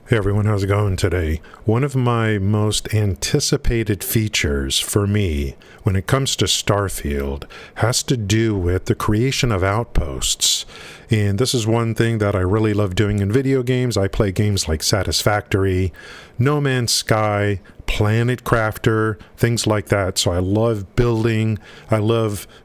Hey everyone, how's it going today? One of my most anticipated features for me when it comes to Starfield has to do with the creation of outposts. And this is one thing that I really love doing in video games. I play games like Satisfactory, No Man's Sky, Planet Crafter, things like that. So I love building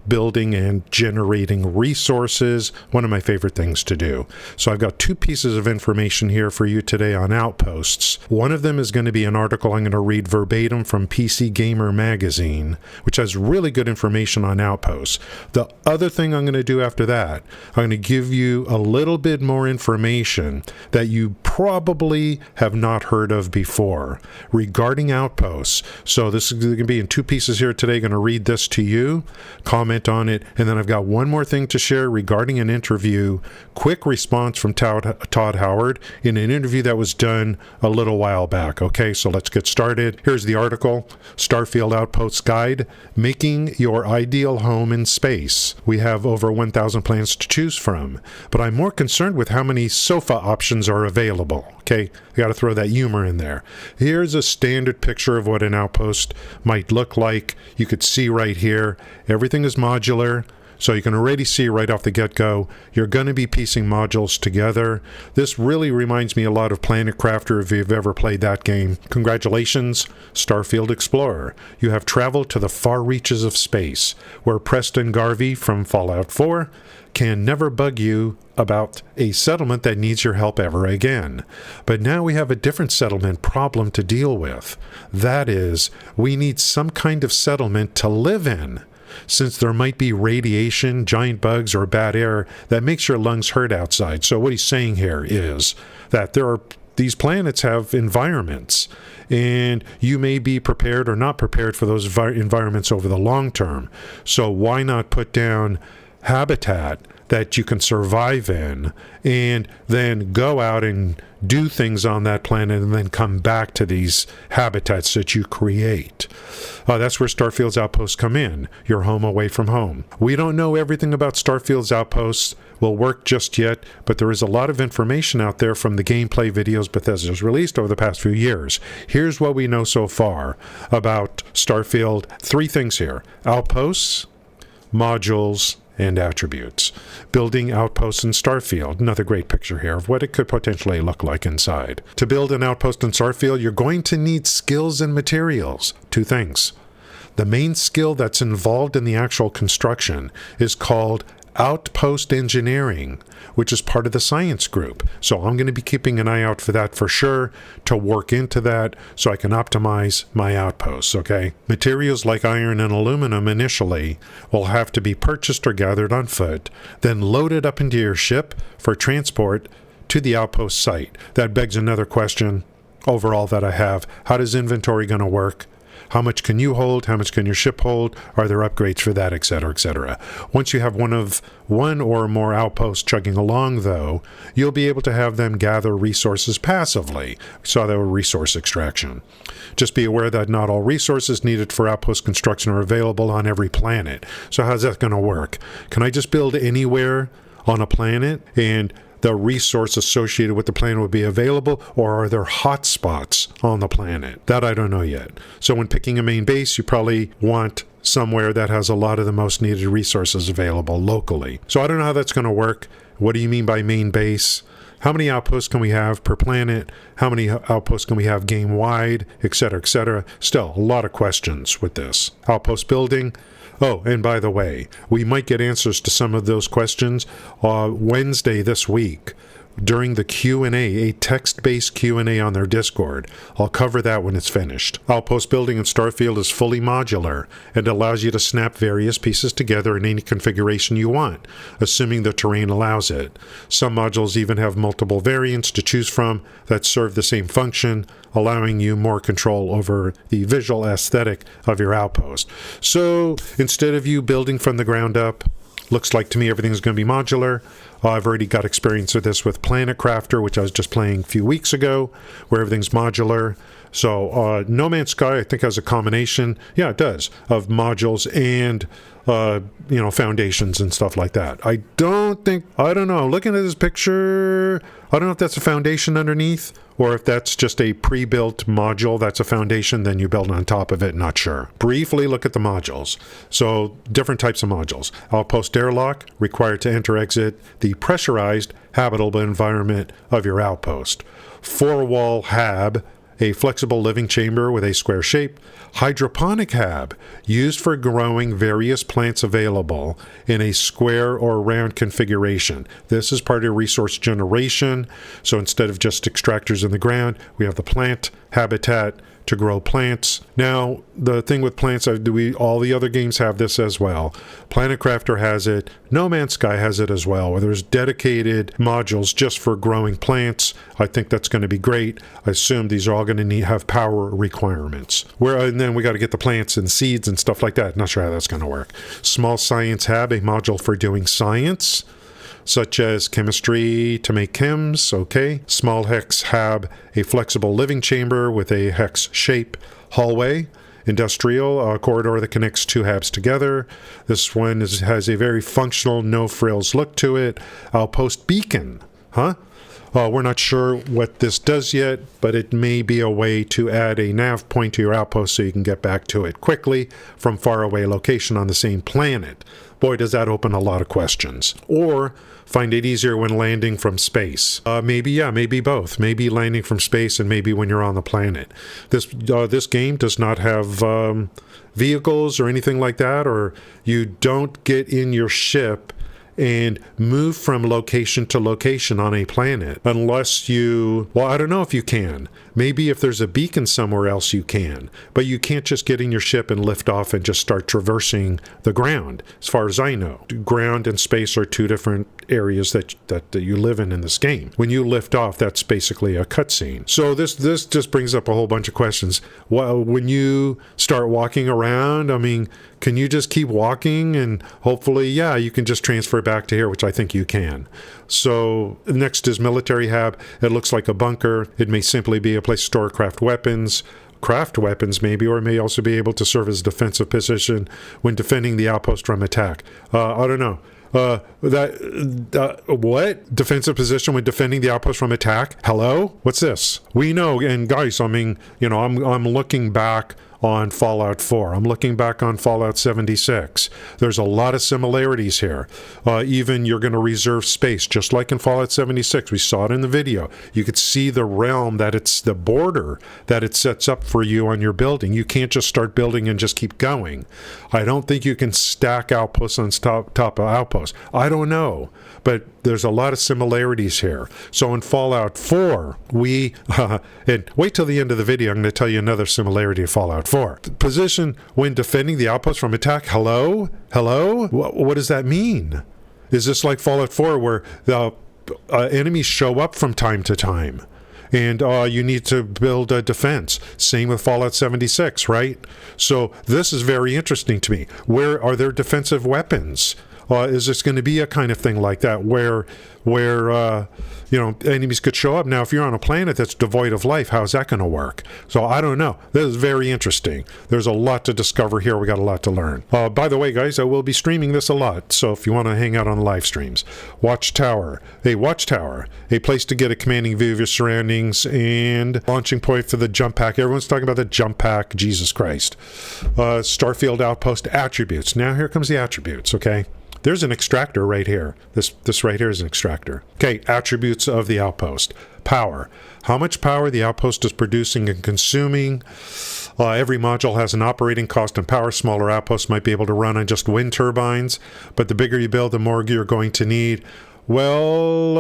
and generating resources. One of my favorite things to do. So I've got two pieces of information here for you today on Outposts. One of them is going to be an article I'm going to read verbatim from PC Gamer magazine, which has really good information on Outposts. The other thing I'm going to do after that, I'm going to give you a little bit more information that you probably have not heard of before regarding Outposts. So this is going to be in two pieces here today. Going to read this to you, comment on it, and then I've got one more thing to share regarding an interview. Quick response from Todd Howard in an interview that was done a little while back. Okay, so let's get started. Here's the article, Starfield Outposts Guide, Making Your Ideal Home in Space. We have over 1,000 plans to choose from, but I'm more concerned with how many sofa options are available. Okay, I got to throw that humor in there. Here's a standard picture of what an outpost might look like. You could see right here, everything is modular. So you can already see right off the get-go, you're going to be piecing modules together. This really reminds me a lot of Planet Crafter if you've ever played that game. Congratulations, Starfield Explorer. You have traveled to the far reaches of space, where Preston Garvey from Fallout 4 can never bug you about a settlement that needs your help ever again. But now we have a different settlement problem to deal with. That is, we need some kind of settlement to live in, since there might be radiation, giant bugs, or bad air that makes your lungs hurt outside. So what he's saying here is that these planets have environments, and you may be prepared or not prepared for those environments over the long term. So why not put down habitat that you can survive in, and then go out and do things on that planet and then come back to these habitats that you create. That's where Starfield's Outposts come in, your home away from home. We don't know everything about Starfield's Outposts will work just yet, but there is a lot of information out there from the gameplay videos Bethesda's released over the past few years. Here's what we know so far about Starfield. Three things here: outposts, modules, and attributes. Building outposts in Starfield. Another great picture here of what it could potentially look like inside. To build an outpost in Starfield, you're going to need skills and materials. Two things. The main skill that's involved in the actual construction is called Outpost Engineering, which is part of the science group. So I'm going to be keeping an eye out for that for sure, to work into that so I can optimize my outposts, okay? Materials like iron and aluminum initially will have to be purchased or gathered on foot, then loaded up into your ship for transport to the outpost site. That begs another question overall that I have. How does inventory going to work? How much can you hold? How much can your ship hold? Are there upgrades for that, etc., etc.? Once you have one or more outposts chugging along, though, you'll be able to have them gather resources passively. We saw that with resource extraction. Just be aware that not all resources needed for outpost construction are available on every planet. So how's that going to work? Can I just build anywhere on a planet and the resource associated with the planet would be available, or are there hot spots on the planet? That I don't know yet. So when picking a main base, you probably want somewhere that has a lot of the most needed resources available locally. So I don't know how that's going to work. What do you mean by main base? How many outposts can we have per planet? How many outposts can we have game-wide, etc., etc.? Still, a lot of questions with this. Outpost building. Oh, and by the way, we might get answers to some of those questions Wednesday this week during the Q&A, a text-based Q&A on their Discord. I'll cover that when it's finished. Outpost building in Starfield is fully modular and allows you to snap various pieces together in any configuration you want, assuming the terrain allows it. Some modules even have multiple variants to choose from that serve the same function, allowing you more control over the visual aesthetic of your outpost. So instead of you building from the ground up, looks like to me everything's going to be modular. I've already got experience with this with Planet Crafter, which I was just playing a few weeks ago, where everything's modular. So No Man's Sky, I think, has a combination, yeah, it does, of modules and foundations and stuff like that. I don't know, looking at this picture, I don't know if that's a foundation underneath or if that's just a pre-built module that's a foundation, then you build on top of it, not sure. Briefly look at the modules. So different types of modules. Outpost airlock, required to enter exit the pressurized habitable environment of your outpost. Four-wall hab, a flexible living chamber with a square shape. Hydroponic hab, used for growing various plants available in a square or round configuration. This is part of resource generation. So instead of just extractors in the ground, we have the plant habitat to grow plants. Now, the thing with plants, all the other games have this as well. Planet Crafter has it. No Man's Sky has it as well, where there's dedicated modules just for growing plants. I think that's going to be great. I assume these are all going to have power requirements. And then we got to get the plants and seeds and stuff like that. Not sure how that's going to work. Small Science Hab, a module for doing science, such as chemistry to make chems, okay. Small Hex Hab, a flexible living chamber with a hex shape. Hallway, industrial, corridor that connects two habs together. This one has a very functional, no-frills look to it. Outpost Beacon, we're not sure what this does yet, but it may be a way to add a nav point to your outpost so you can get back to it quickly from faraway location on the same planet. Boy, does that open a lot of questions. Or find it easier when landing from space. Maybe both. Maybe landing from space and maybe when you're on the planet. This game does not have vehicles or anything like that, or you don't get in your ship and move from location to location on a planet unless I don't know if you can. Maybe if there's a beacon somewhere else you can, but you can't just get in your ship and lift off and just start traversing the ground, as far as I know. Ground and space are two different areas that you live in this game. When you lift off, that's basically a cutscene. So this just brings up a whole bunch of questions. Well, when you start walking around, can you just keep walking and hopefully, you can just transfer back to here, which I think you can. So next is Military Hab. It looks like a bunker. It may simply be a place to store craft weapons maybe, or it may also be able to serve as a defensive position when defending the outpost from attack. I don't know. What? Defensive position when defending the outpost from attack? Hello? What's this? We know, and guys, I'm looking back on Fallout 4. I'm looking back on Fallout 76. There's a lot of similarities here. Even you're going to reserve space, just like in Fallout 76. We saw it in the video. You could see the realm that it's the border that it sets up for you on your building. You can't just start building and just keep going. I don't think you can stack outposts on top of outposts. I don't know, but there's a lot of similarities here. So in Fallout 4, and wait till the end of the video, I'm going to tell you another similarity of Fallout 4. Position when defending the outpost from attack. Hello? What does that mean? Is this like Fallout 4 where the enemies show up from time to time? And you need to build a defense. Same with Fallout 76, right? So this is very interesting to me. Where are there defensive weapons? Is this going to be a kind of thing like that where enemies could show up? Now, if you're on a planet that's devoid of life, how's that going to work? So I don't know. This is very interesting. There's a lot to discover here. We got a lot to learn. By the way, guys, I will be streaming this a lot. So if you want to hang out on live streams, Watchtower, a place to get a commanding view of your surroundings and launching point for the jump pack. Everyone's talking about the jump pack. Jesus Christ. Starfield Outpost attributes. Now here comes the attributes. Okay. There's an extractor right here. This right here is an extractor. Okay, attributes of the outpost. Power. How much power the outpost is producing and consuming. Every module has an operating cost and power. Smaller outposts might be able to run on just wind turbines, but the bigger you build, the more you're going to need. Well,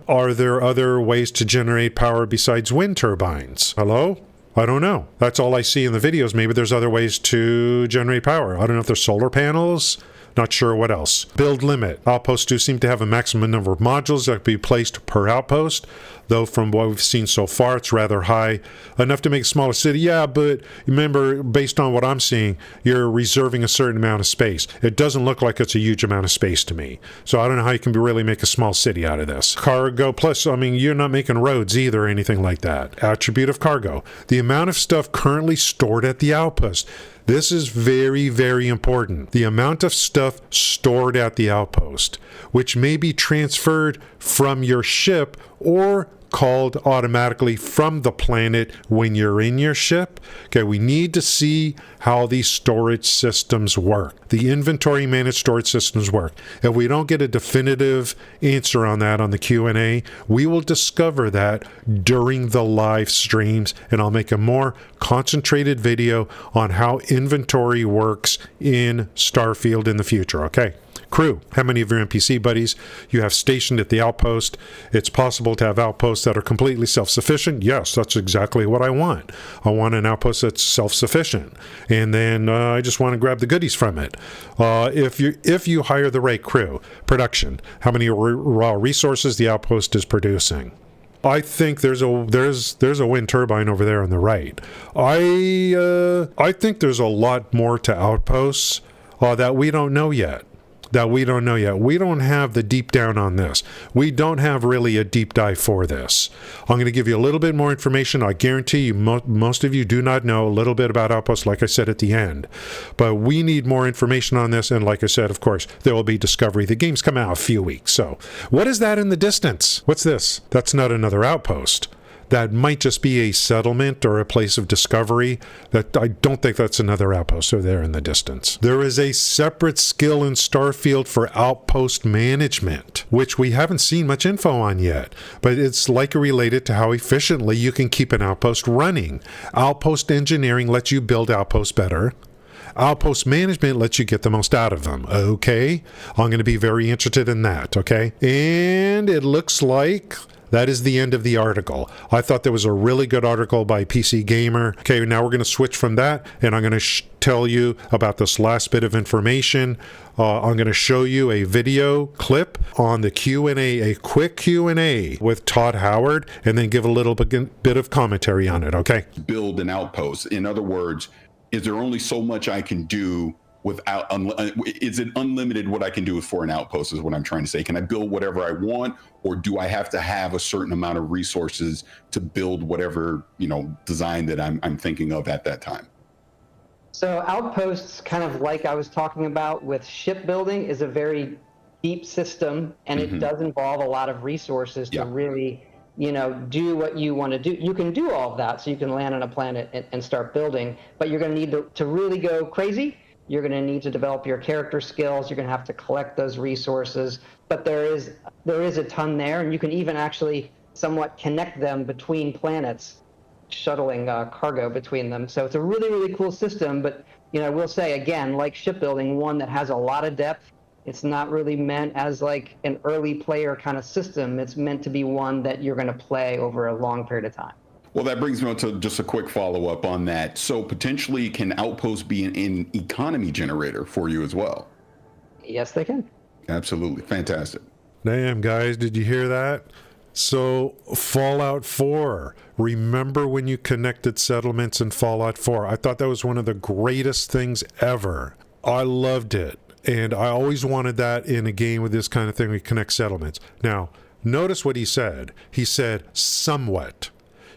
are there other ways to generate power besides wind turbines? Hello? I don't know. That's all I see in the videos. Maybe there's other ways to generate power. I don't know if there's solar panels. Not sure what else. Build limit. Outposts do seem to have a maximum number of modules that can be placed per outpost, though from what we've seen so far, it's rather high. Enough to make a smaller city, yeah, but remember, based on what I'm seeing, you're reserving a certain amount of space. It doesn't look like it's a huge amount of space to me. So I don't know how you can really make a small city out of this. Cargo, plus, you're not making roads either or anything like that. Attribute of cargo. The amount of stuff currently stored at the outpost. This is very, very important. The amount of stuff stored at the outpost, which may be transferred from your ship or called automatically from the planet when you're in your ship. Okay, we need to see how these storage systems work. The inventory managed storage systems work. If we don't get a definitive answer on that on the Q&A, we will discover that during the live streams, and I'll make a more concentrated video on how inventory works in Starfield in the future. Okay. Crew, how many of your NPC buddies you have stationed at the outpost? It's possible to have outposts that are completely self-sufficient. Yes, that's exactly what I want. I want an outpost that's self-sufficient, and then I just want to grab the goodies from it. If you hire the right crew, production, how many raw resources the outpost is producing? I think there's a wind turbine over there on the right. I think there's a lot more to outposts that we don't know yet. We don't have the deep down on this. We don't have really a deep dive for this. I'm going to give you a little bit more information. I guarantee you most of you do not know a little bit about Outposts, like I said at the end. But we need more information on this, and like I said, of course, there will be discovery. The game's come out a few weeks, so what is that in the distance? What's this? That's not another outpost. That might just be a settlement or a place of discovery. That I don't think that's another outpost over there in the distance. There is a separate skill in Starfield for outpost management, which we haven't seen much info on yet, but it's likely related to how efficiently you can keep an outpost running. Outpost engineering lets you build outposts better. Outpost management lets you get the most out of them. Okay, I'm going to be very interested in that. Okay, and it looks like that is the end of the article. I thought there was a really good article by PC Gamer. Okay, now we're going to switch from that, and I'm going to tell you about this last bit of information. I'm going to show you a video clip on the Q&A, a quick Q&A with Todd Howard, and then give a little bit of commentary on it, okay? Build an outpost. In other words, is there only so much I can do without, is it unlimited what I can do for an outpost is what I'm trying to say. Can I build whatever I want, or do I have to have a certain amount of resources to build whatever, design that I'm thinking of at that time? So Outposts, kind of like I was talking about with shipbuilding, is a very deep system, and it does involve a lot of resources to really, do what you want to do. You can do all of that, so you can land on a planet and start building, but you're going to need to really go crazy. You're going to need to develop your character skills. You're going to have to collect those resources. But there is a ton there, and you can even actually somewhat connect them between planets, shuttling cargo between them. So it's a really, really cool system. But I will say, again, like shipbuilding, one that has a lot of depth. It's not really meant as like an early player kind of system. It's meant to be one that you're going to play over a long period of time. Well, that brings me on to just a quick follow-up on that. So potentially, can Outpost be an economy generator for you as well? Yes, they can. Absolutely. Fantastic. Damn, guys, did you hear that? So, Fallout 4. Remember when you connected settlements in Fallout 4? I thought that was one of the greatest things ever. I loved it. And I always wanted that in a game with this kind of thing. We connect settlements. Now, notice what he said. He said, somewhat.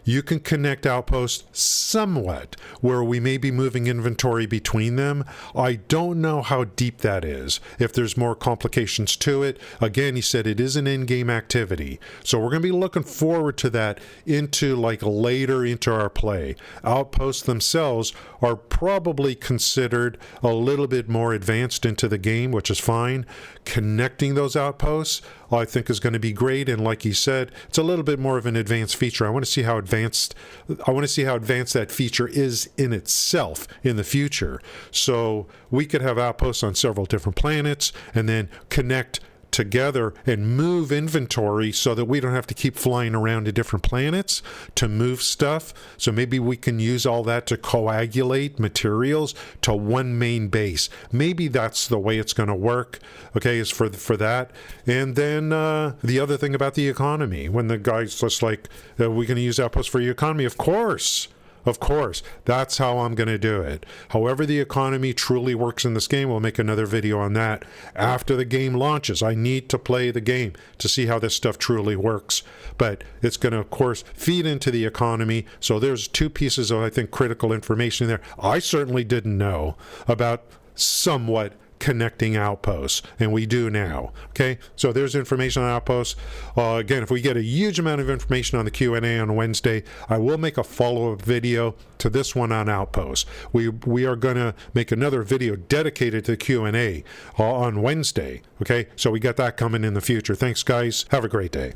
You can connect outposts somewhat, where we may be moving inventory between them. I don't know how deep that is, if there's more complications to it. Again, he said it is an in-game activity. So we're going to be looking forward to that later into our play. Outposts themselves are probably considered a little bit more advanced into the game, which is fine. Connecting those outposts, I think, is going to be great. And like he said, it's a little bit more of an advanced feature. I want to see how advanced that feature is in itself in the future. So we could have outposts on several different planets and then connect together and move inventory so that we don't have to keep flying around to different planets to move stuff. So maybe we can use all that to coagulate materials to one main base. Maybe that's the way it's going to work, okay, is for that. And then the other thing about the economy, when the guy's just like, we're going to use outposts for your economy, of course. Of course, that's how I'm going to do it. However the economy truly works in this game, we'll make another video on that after the game launches. I need to play the game to see how this stuff truly works. But it's going to, of course, feed into the economy. So there's two pieces of, I think, critical information there. I certainly didn't know about somewhat connecting outposts, and we do now. Okay, so there's information on Outposts. Again, if we get a huge amount of information on the Q&A on Wednesday, I will make a follow-up video to this one on Outposts. We are going to make another video dedicated to the Q&A on Wednesday. Okay, so we got that coming in the future. Thanks, guys. Have a great day.